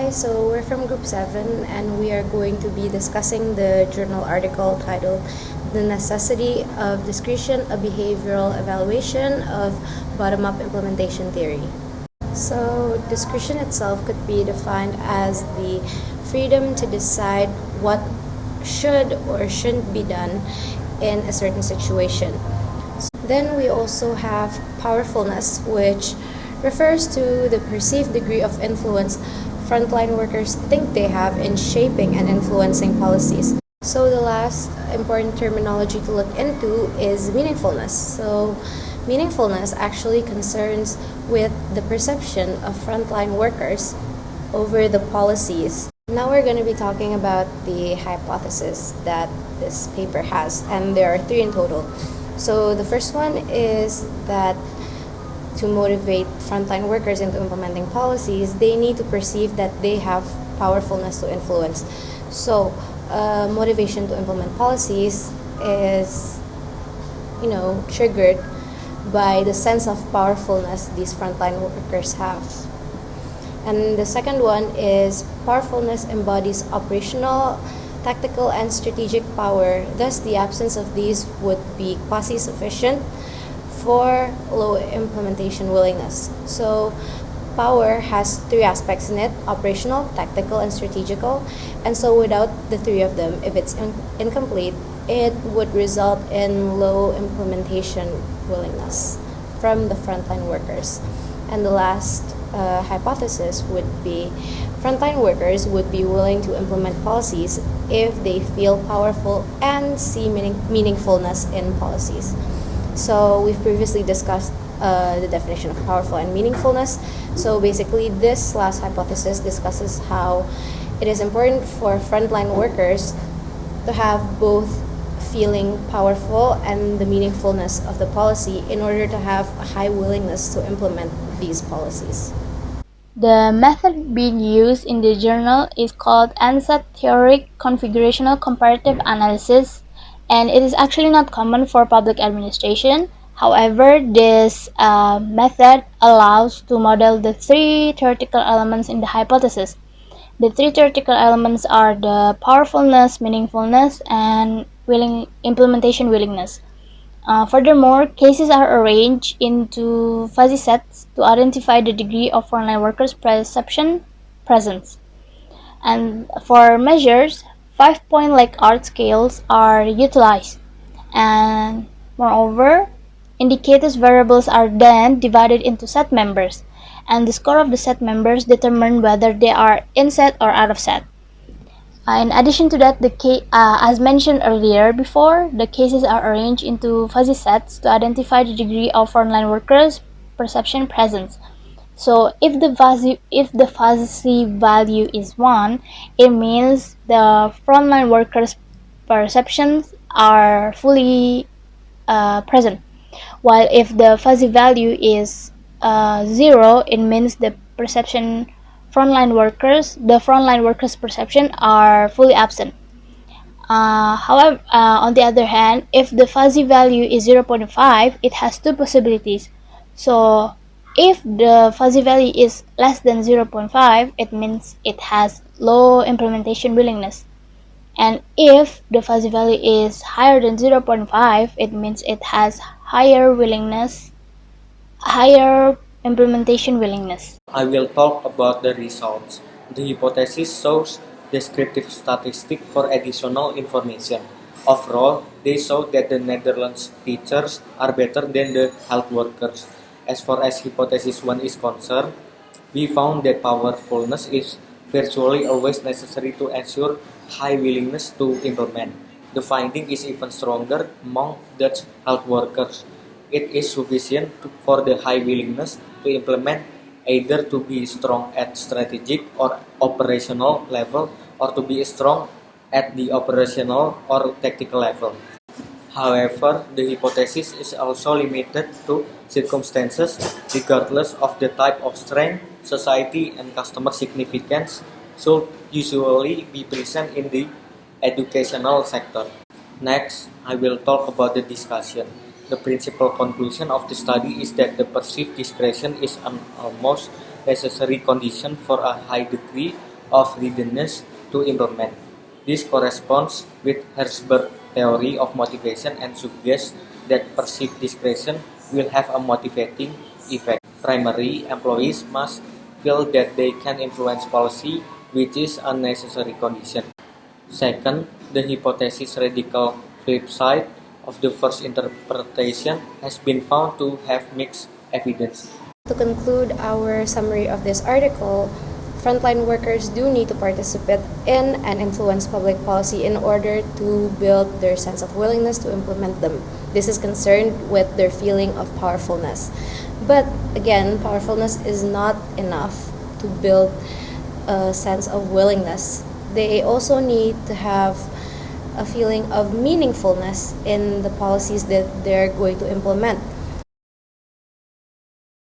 Hi, so we're from Group 7 and we are going to be discussing the journal article titled The Necessity of Discretion, a Behavioral Evaluation of Bottom-Up Implementation Theory. So, discretion itself could be defined as the freedom to decide what should or shouldn't be done in a certain situation. Then we also have powerfulness, which refers to the perceived degree of influence frontline workers think they have in shaping and influencing policies. So the last important terminology to look into is meaningfulness. So meaningfulness actually concerns with the perception of frontline workers over the policies. Now we're going to be talking about the hypothesis that this paper has, and there are three in total. So the first one is that to motivate frontline workers into implementing policies, they need to perceive that they have powerfulness to influence. So motivation to implement policies is, triggered by the sense of powerfulness these frontline workers have. And the second one is powerfulness embodies operational, tactical, and strategic power. Thus, the absence of these would be quasi-sufficient for low implementation willingness. So, power has three aspects in it: operational, tactical, and strategical. And so, without the three of them, if it's incomplete, it would result in low implementation willingness from the frontline workers. And the last hypothesis would be frontline workers would be willing to implement policies if they feel powerful and see meaningfulness in policies. So we've previously discussed the definition of powerful and meaningfulness. So basically, this last hypothesis discusses how it is important for frontline workers to have both feeling powerful and the meaningfulness of the policy in order to have a high willingness to implement these policies. The method being used in the journal is called ANSAT Theoric Configurational Comparative Analysis, and it is actually not common for public administration. However, this method allows to model the three theoretical elements in the hypothesis. The three theoretical elements are the powerfulness, meaningfulness, and implementation willingness. Furthermore, cases are arranged into fuzzy sets to identify the degree of frontline workers' perception presence. And for measures, 5-point Likert scales are utilized. And moreover, indicators variables are then divided into set members, and the score of the set members determine whether they are in set or out of set. In addition to that, as mentioned earlier before, the cases are arranged into fuzzy sets to identify the degree of frontline workers' perception presence. So if the fuzzy value is 1, it means the frontline workers' perceptions are fully present. While if the fuzzy value is 0, it means the frontline workers' perception are fully absent. However, on the other hand, if the fuzzy value is 0.5, it has two possibilities. So if the fuzzy value is less than 0.5, it means it has low implementation willingness. And if the fuzzy value is higher than 0.5, it means it has higher implementation willingness. I will talk about the results. The hypothesis shows descriptive statistics for additional information. Overall, they show that the Netherlands teachers are better than the health workers. As far as hypothesis 1 is concerned, we found that powerfulness is virtually always necessary to ensure high willingness to implement. The finding is even stronger among Dutch health workers. It is sufficient for the high willingness to implement either to be strong at strategic or operational level or to be strong at the operational or tactical level. However, the hypothesis is also limited to circumstances regardless of the type of strength, society, and customer significance should usually be present in the educational sector. Next, I will talk about the discussion. The principal conclusion of the study is that the perceived discretion is an almost necessary condition for a high degree of readiness to implement. This corresponds with Herzberg's theory of motivation and suggests that perceived discretion will have a motivating effect. Primary employees must feel that they can influence policy, which is a necessary condition. Second, the hypothesis radical flip side of the first interpretation has been found to have mixed evidence. To conclude our summary of this article, frontline workers do need to participate in and influence public policy in order to build their sense of willingness to implement them. This is concerned with their feeling of powerfulness. But again, powerfulness is not enough to build a sense of willingness. They also need to have a feeling of meaningfulness in the policies that they're going to implement.